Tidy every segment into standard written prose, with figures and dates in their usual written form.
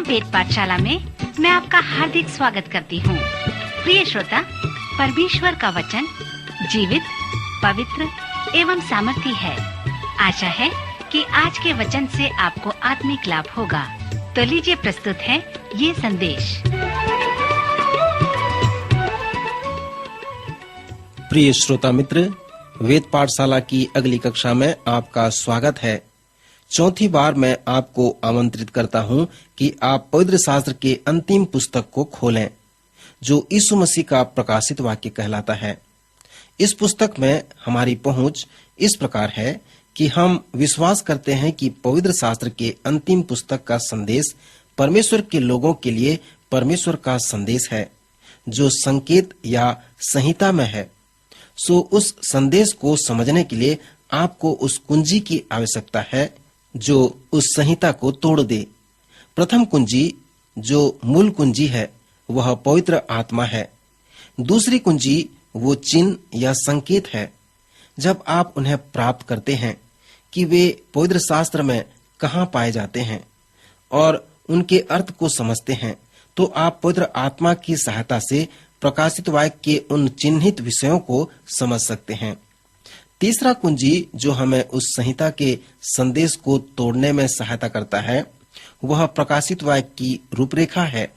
कार्यक्रम वेद पाठशाला में मैं आपका हार्दिक स्वागत करती हूँ। प्रिय श्रोता, परमेश्वर का वचन जीवित, पवित्र एवं सामर्थी है। आशा है कि आज के वचन से आपको आत्मिक लाभ होगा। तो लीजिए प्रस्तुत है ये संदेश। प्रिय श्रोता मित्र, वेद पाठशाला की अगली कक्षा में आपका स्वागत है। चौथी बार मैं आपको आमंत्रित करता हूं कि आप पवित्र शास्त्र के अंतिम पुस्तक को खोलें, जो यीशु मसीह का प्रकाशित वाक्य कहलाता है। इस पुस्तक में हमारी पहुंच इस प्रकार है कि हम विश्वास करते हैं कि पवित्र शास्त्र के अंतिम पुस्तक का संदेश परमेश्वर के लोगों के लिए परमेश्वर का संदेश है, जो संकेत या संहिता में है। सो उस संदेश को समझने के लिए आपको उस कुंजी की आवश्यकता है जो उस संहिता को तोड़ दे। प्रथम कुंजी, जो मूल कुंजी है, वह पवित्र आत्मा है। दूसरी कुंजी वो चिन्ह या संकेत है। जब आप उन्हें प्राप्त करते हैं कि वे पवित्र शास्त्र में कहाँ पाए जाते हैं और उनके अर्थ को समझते हैं, तो आप पवित्र आत्मा की सहायता से प्रकाशित वाक्य के उन चिन्हित विषयों को समझ सकते हैं। तीसरा कुंजी, जो हमें उस संहिता के संदेश को तोड़ने में सहायता करता है, वह प्रकाशित वाक्य की रूपरेखा है।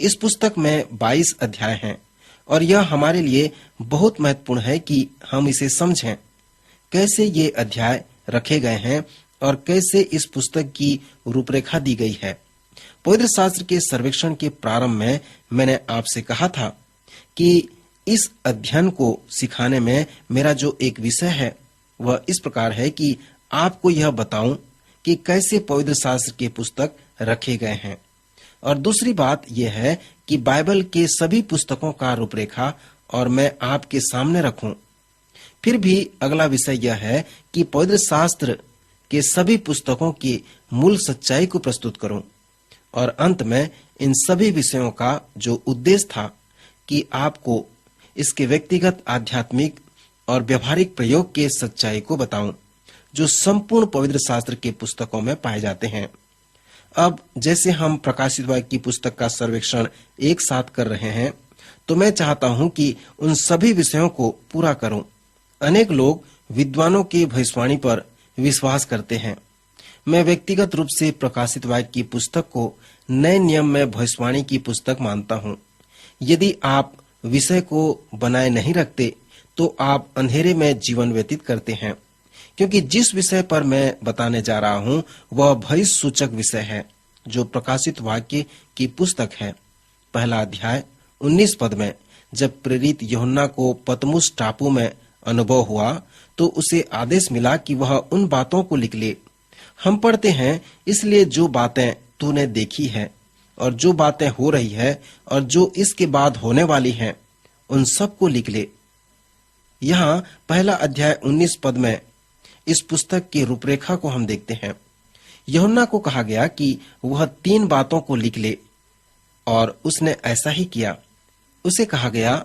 इस पुस्तक में 22 अध्याय हैं और यह हमारे लिए बहुत महत्वपूर्ण है कि हम इसे समझें। कैसे ये अध्याय रखे गए हैं और कैसे इस पुस्तक की रूपरेखा दी गई है। पवित्र शास्त्र के सर्वेक्षण के प्रारंभ में मैंने आपसे कहा था कि इस अध्ययन को सिखाने में मेरा जो एक विषय है वह इस प्रकार है कि आपको यह बताऊं कि कैसे पवित्र शास्त्र के पुस्तक रखे गए हैं। और दूसरी बात यह है कि बाइबल के सभी पुस्तकों का रूपरेखा और मैं आपके सामने रखूं। फिर भी अगला विषय यह है कि पवित्र शास्त्र के सभी पुस्तकों की मूल सच्चाई को प्रस्तुत करूं। और अंत में इन सभी विषयों का जो उद्देश्य था कि आपको इसके व्यक्तिगत, आध्यात्मिक और व्यवहारिक प्रयोग के सच्चाई को बताऊं, जो संपूर्ण पवित्र शास्त्र के पुस्तकों में पाए जाते हैं। अब जैसे हम प्रकाशित वाक्य की पुस्तक का सर्वेक्षण एक साथ कर रहे हैं, तो मैं चाहता हूं कि उन सभी विषयों को पूरा करूं। अनेक लोग विद्वानों की भविष्यवाणी पर विश्वास करते हैं। मैं व्यक्तिगत रूप से प्रकाशित वाक्य की पुस्तक को नए नियम में भविष्यवाणी की पुस्तक मानता हूं। यदि आप विषय को बनाए नहीं रखते, तो आप अंधेरे में जीवन व्यतीत करते हैं, क्योंकि जिस विषय पर मैं बताने जा रहा हूं वह भविष्य सूचक विषय है, जो प्रकाशित वाक्य की पुस्तक है। पहला अध्याय 19 पद में जब प्रेरित यूहन्ना को पतमुस टापू में अनुभव हुआ, तो उसे आदेश मिला कि वह उन बातों को लिख ले। हम पढ़ते हैं, इसलिए जो बातें तूने देखी है और जो बातें हो रही है और जो इसके बाद होने वाली हैं, उन सब को लिख ले। यहाँ पहला अध्याय 19 पद में इस पुस्तक की रूपरेखा को हम देखते हैं। यूहन्ना को कहा गया कि वह 3 बातों को लिख ले और उसने ऐसा ही किया। उसे कहा गया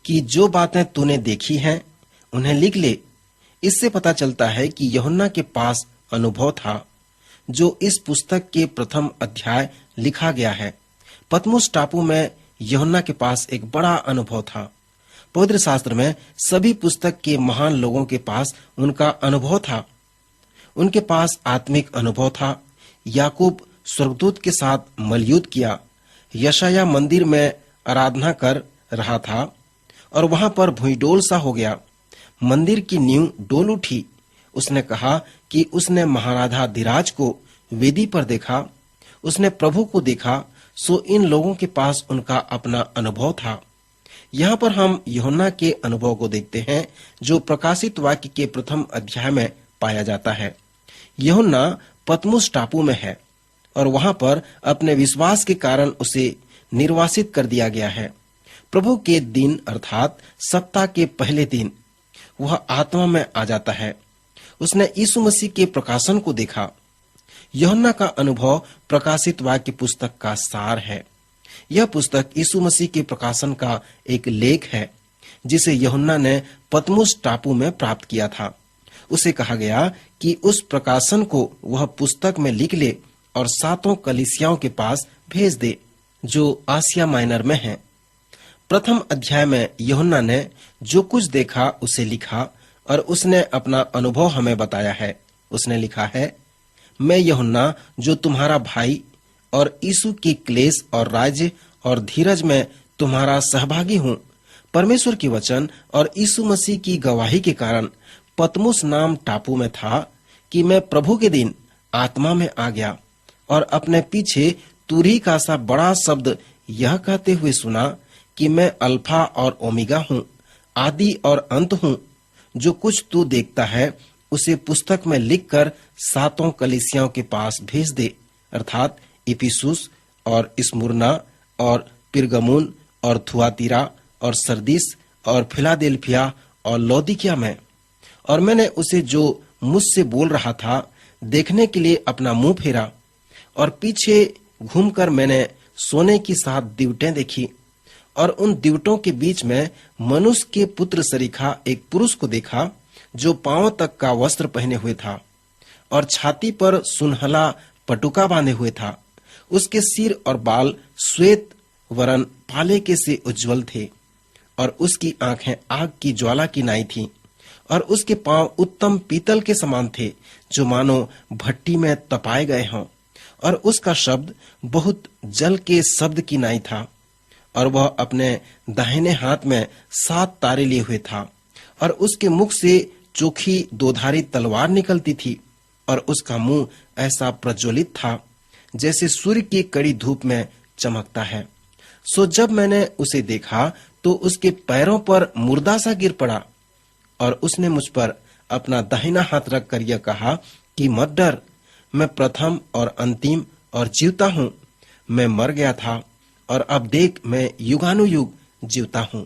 कि जो बातें तूने देखी हैं उन्हें लिख ले। इससे पता चलता है कि यूहन्ना के पास अनुभव था, जो इस पुस्तक के प्रथम अध्याय लिखा गया है। पतमुस टापू में यूहन्ना के पास एक बड़ा अनुभव था। पवित्र शास्त्र में सभी पुस्तक के महान लोगों के पास उनका अनुभव था। उनके पास आत्मिक अनुभव था। याकूब स्वर्गदूत के साथ मलयुद्ध किया। यशाया मंदिर में आराधना कर रहा था और वहां पर भूइडोल सा हो गया। मंदिर की नींव डोल उठी। उसने कहा कि उसने महाराजाधिराज को वेदी पर देखा, उसने प्रभु को देखा। सो इन लोगों के पास उनका अपना अनुभव था। यहाँ पर हम यूहन्ना के अनुभव को देखते हैं, जो प्रकाशित वाक्य के प्रथम अध्याय में पाया जाता है। यूहन्ना पतमुस टापू में है और वहां पर अपने विश्वास के कारण उसे निर्वासित कर दिया गया है। प्रभु के दिन अर्थात सप्ताह के पहले दिन वह आत्मा में आ जाता है। उसने यीशु मसीह के प्रकाशन को देखा। यूहन्ना का अनुभव प्रकाशित वाक्य पुस्तक का सार है। यह पुस्तक यीशु मसीह के प्रकाशन का एक लेख है, जिसे यूहन्ना ने पतमुस टापू में प्राप्त किया था। उसे कहा गया कि उस प्रकाशन को वह पुस्तक में लिख ले और 7 कलीसियाओं के पास भेज दे जो आसिया माइनर में हैं। प्रथम अध्याय में यूहन्ना ने जो कुछ देखा उसे लिखा और उसने अपना अनुभव हमें बताया है। उसने लिखा है, मैं यूहन्ना जो तुम्हारा भाई और यीशु की क्लेश और राज्य और धीरज में तुम्हारा सहभागी हूँ, परमेश्वर की वचन और यीशु मसीह की गवाही के कारण पतमुस नाम टापू में था कि मैं प्रभु के दिन आत्मा में आ गया और अपने पीछे तुरही का सा बड़ा शब्द यह कहते हुए सुना कि मैं अल्फा और ओमेगा हूँ, आदि और अंत हूँ। जो कुछ तू देखता है उसे पुस्तक में लिखकर 7 कलीसियाओं के पास भेज दे, अर्थात इफिसुस और स्मुरना और पिरगमुन और थुआतीरा और सरदीस और फिलाडेल्फिया और लौदीकिया में। और मैंने उसे जो मुझसे बोल रहा था देखने के लिए अपना मुंह फेरा और पीछे घूमकर मैंने सोने की 7 दीवटें देखी और उन दीवटों के बीच में मनुष्य के पुत्र सरीखा एक पुरुष को देखा जो पांव तक का वस्त्र पहने हुए था और छाती पर सुनहला पटुका बांधे हुए था। उसके सिर और बाल श्वेत वरन पाले के से उज्जवल थे और उसकी आंखें आग की ज्वाला की नाई थीं और उसके पांव उत्तम पीतल के समान थे जो मानो भट्टी में तपाए गए हों और उसका शब्द बहुत जल के शब्द की नाई था और वह अपने दाहिने हाथ में 7 तारे लिए हुए था और उसके मुख से चोखी 2धारी तलवार निकलती थी और उसका मुंह ऐसा प्रज्वलित था जैसे सूर्य की कड़ी धूप में चमकता है। सो जब मैंने उसे देखा तो उसके पैरों पर मुर्दा सा गिर पड़ा और उसने मुझ पर अपना दाहिना हाथ रखकर यह कहा कि मत डर, मैं प्रथम और अंतिम और जीवता हूँ। मैं मर गया था और अब देख मैं युगानुयुग जीवता हूँ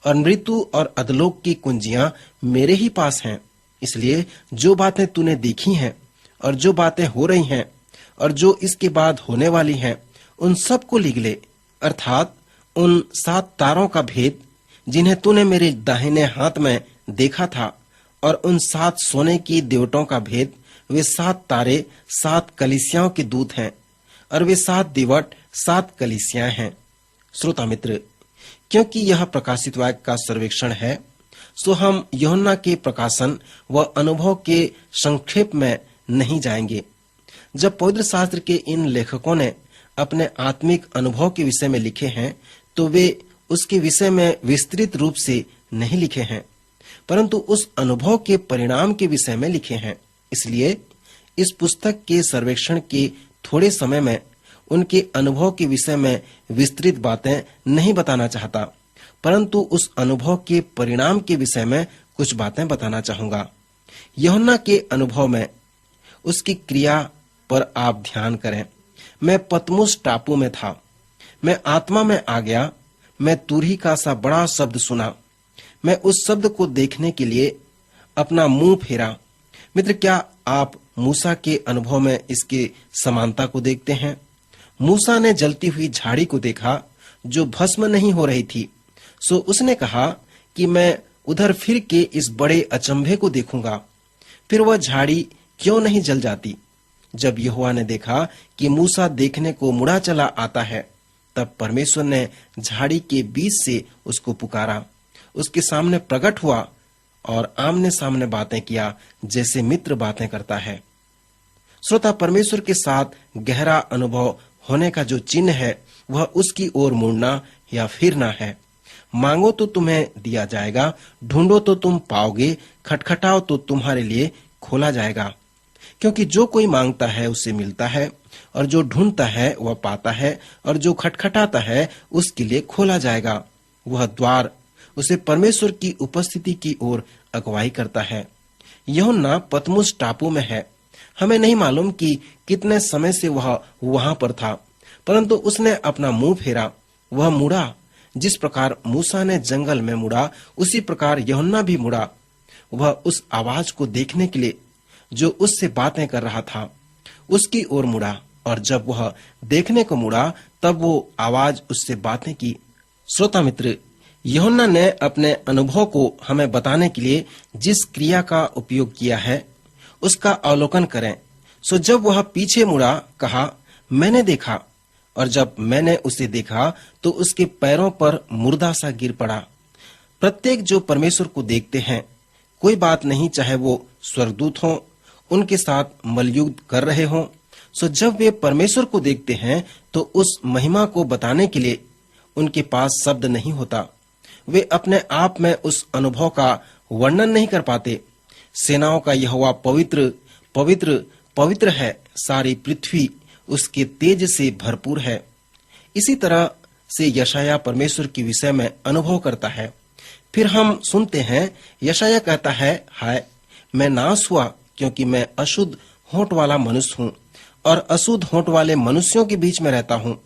और मृत्यु और अधलोक की कुंजियां मेरे ही पास हैं। इसलिए जो बातें तूने देखी हैं और जो बातें हो रही हैं और जो इसके बाद होने वाली हैं उन सब को लिख ले, अर्थात उन 7 तारों का भेद जिन्हें तूने मेरे दाहिने हाथ में देखा था और उन 7 सोने की दीवटों का भेद। वे 7 तारे 7 कलीसियाओं के दूत हैं और वे 7 दीवट 7 कलीसियाएं हैं। श्रोता मित्र, क्योंकि यह प्रकाशित वाक्य का सर्वेक्षण है सो हम यूहन्ना के प्रकाशन व अनुभव के संक्षेप में नहीं जाएंगे। जब पवित्र शास्त्र के इन लेखकों ने अपने आत्मिक अनुभव के विषय में लिखे हैं तो वे उसके विषय में विस्तृत रूप से नहीं लिखे हैं परंतु उस अनुभव के परिणाम के विषय में लिखे हैं। इसलिए इस पुस्तक के सर्वेक्षण के थोड़े समय में उनके अनुभव के विषय में विस्तृत बातें नहीं बताना चाहता परंतु उस अनुभव के परिणाम के विषय में कुछ बातें बताना चाहूंगा। यूहन्ना के अनुभव में उसकी क्रिया पर आप ध्यान करें। मैं पतमुस टापू में था, मैं आत्मा में आ गया, मैं तुरही का सा बड़ा शब्द सुना। मैं उस शब्द को देखने के लिए अपना मुंह फेरा। मित्र, क्या आप मूसा के अनुभव में इसके समानता को देखते हैं? मूसा ने जलती हुई झाड़ी को देखा जो भस्म नहीं हो रही थी, सो उसने कहा कि मैं उधर फिर के इस बड़े अचंभे को देखूंगा, फिर वह झाड़ी क्यों नहीं जल जाती। जब यहोवा ने देखा कि मूसा देखने को मुड़ा चला आता है, तब परमेश्वर ने झाड़ी के बीच से उसको पुकारा, उसके सामने प्रकट हुआ और आमने सामने बातें किया जैसे मित्र बातें करता है। श्रोता, परमेश्वर के साथ गहरा अनुभव होने का जो चिन्ह है वह उसकी ओर मुड़ना या फिरना है। मांगो तो तुम्हें दिया जाएगा, ढूंढो तो तुम पाओगे, खटखटाओ तो तुम्हारे लिए खोला जाएगा। क्योंकि जो कोई मांगता है उसे मिलता है और जो ढूंढता है वह पाता है और जो खटखटाता है उसके लिए खोला जाएगा। वह द्वार उसे परमेश्वर की उपस्थिति की ओर अगुवाई करता है। यूहन्ना पतमुस टापू में है। हमें नहीं मालूम कि कितने समय से वह वहां पर था, परंतु उसने अपना मुंह फेरा, वह मुड़ा। जिस प्रकार मूसा ने जंगल में मुड़ा उसी प्रकार यूहन्ना भी मुड़ा। वह उस आवाज को देखने के लिए जो उससे बातें कर रहा था उसकी ओर मुड़ा और जब वह देखने को मुड़ा तब वो आवाज उससे बातें की। श्रोता मित्र, यूहन्ना ने अपने अनुभव को हमें बताने के लिए जिस क्रिया का उपयोग किया है उसका अवलोकन करें सो जब वह पीछे मुड़ा, कहा, मैंने देखा। और जब मैंने उसे देखा तो उसके पैरों पर मुर्दा सा गिर पड़ा। प्रत्येक जो परमेश्वर को देखते हैं, कोई बात नहीं चाहे वो स्वर्गदूत हों, उनके साथ मलयुद्ध कर रहे हों, सो जब वे परमेश्वर को देखते हैं तो उस महिमा को बताने के लिए उनके पास शब्द नहीं होता। वे अपने आप में उस अनुभव का वर्णन नहीं कर पाते। सेनाओं का यहोवा पवित्र पवित्र पवित्र है, सारी पृथ्वी उसके तेज से भरपूर है। इसी तरह से यशाया परमेश्वर के विषय में अनुभव करता है। फिर हम सुनते हैं, यशाया कहता है, हाय मैं नाश हुआ, क्योंकि मैं अशुद्ध होंठ वाला मनुष्य हूँ और अशुद्ध होंठ वाले मनुष्यों के बीच में रहता हूँ।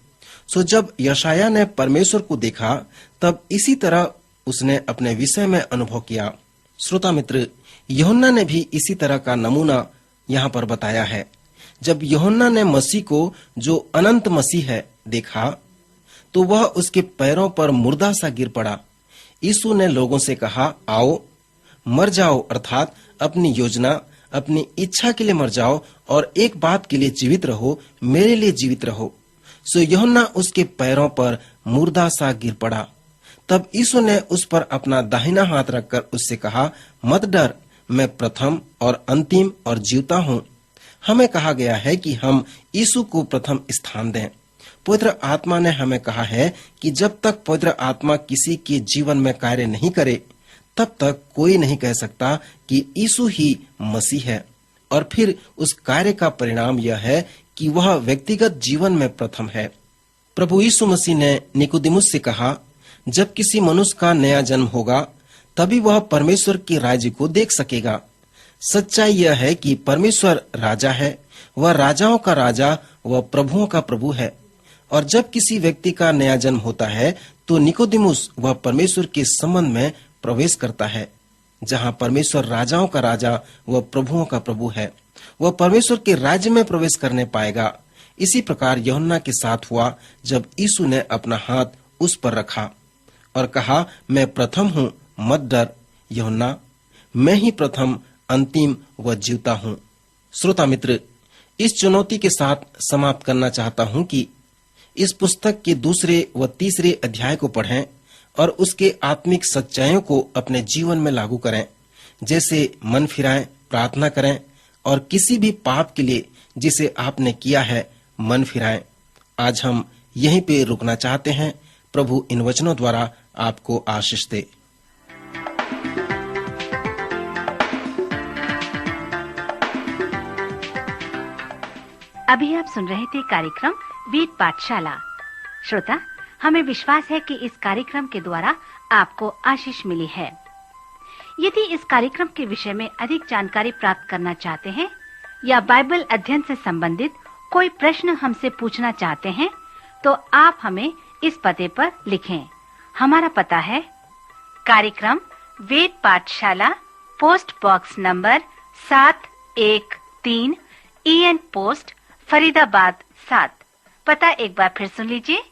सो जब यशाया ने परमेश्वर को देखा, तब इसी तरह उसने अपने विषय में अनुभव किया। श्रोता मित्र, यूहन्ना ने भी इसी तरह का नमूना यहाँ पर बताया है। जब यूहन्ना ने मसीह को, जो अनंत मसीह है, देखा तो वह उसके पैरों पर मुर्दा सा गिर पड़ा। यीशु ने लोगों से कहा, आओ मर जाओ, अर्थात अपनी योजना, अपनी इच्छा के लिए मर जाओ और एक बात के लिए जीवित रहो, मेरे लिए जीवित रहो। सो यूहन्ना उसके पैरों पर मुर्दा सा गिर पड़ा। तब यीशु ने उस पर अपना दाहिना हाथ रखकर उससे कहा, मत डर, मैं प्रथम और अंतिम और जीवता हूँ। हमें कहा गया है कि हम यीशु को प्रथम स्थान दें। पवित्र आत्मा ने हमें कहा है कि जब तक पवित्र आत्मा किसी के जीवन में कार्य नहीं करे, तब तक कोई नहीं कह सकता कि यीशु ही मसीह है। और फिर उस कार्य का परिणाम यह है कि वह व्यक्तिगत जीवन में प्रथम है। प्रभु यीशु मसीह ने निकोदेमुस से कहा, जब किसी मनुष्य का नया जन्म होगा तभी वह परमेश्वर के राज्य को देख सकेगा। सच्चाई यह है कि परमेश्वर राजा है, वह राजाओं का राजा, वह प्रभुओं का प्रभु है। और जब किसी व्यक्ति का नया जन्म होता है तो निकोदेमुस वह परमेश्वर के संबंध में प्रवेश करता है। जहाँ परमेश्वर राजाओं का राजा, वह प्रभुओं का प्रभु है, वह परमेश्वर के राज्य में प्रवेश करने पाएगा। इसी प्रकार यूहन्ना के साथ हुआ, जब यीशु ने अपना हाथ उस पर रखा और कहा, मैं प्रथम हूँ, मत डर यूहन्ना, मैं ही प्रथम, अंतिम व जीवता हूँ। श्रोता मित्र, इस चुनौती के साथ समाप्त करना चाहता हूँ कि इस पुस्तक के दूसरे व तीसरे अध्याय को पढ़ें और उसके आत्मिक सच्चाइयों को अपने जीवन में लागू करें। जैसे मन फिराएं, प्रार्थना करें और किसी भी पाप के लिए जिसे आपने किया है मन फिराएं। आज हम यहीं पे रुकना चाहते हैं। प्रभु इन वचनों द्वारा आपको आशीष दे। अभी आप सुन रहे थे कार्यक्रम वेद पाठशाला। श्रोता, हमें विश्वास है कि इस कार्यक्रम के द्वारा आपको आशीष मिली है। यदि इस कार्यक्रम के विषय में अधिक जानकारी प्राप्त करना चाहते हैं या बाइबल अध्ययन से संबंधित कोई प्रश्न हमसे पूछना चाहते हैं, तो आप हमें इस पते पर लिखें। हमारा पता है कार्यक्रम वेद पाठशाला, post box number 713, EN post, Faridabad 7। पता एक बार फिर सुन लीजिए।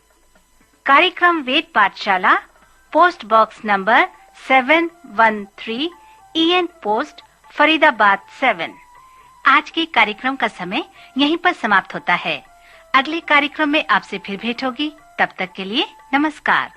कार्यक्रम वेद पाठशाला, post box number 713, EN post, Faridabad 7। आज के कार्यक्रम का समय यहीं पर समाप्त होता है। अगले कार्यक्रम में आपसे फिर भेंट होगी। तब तक के लिए नमस्कार।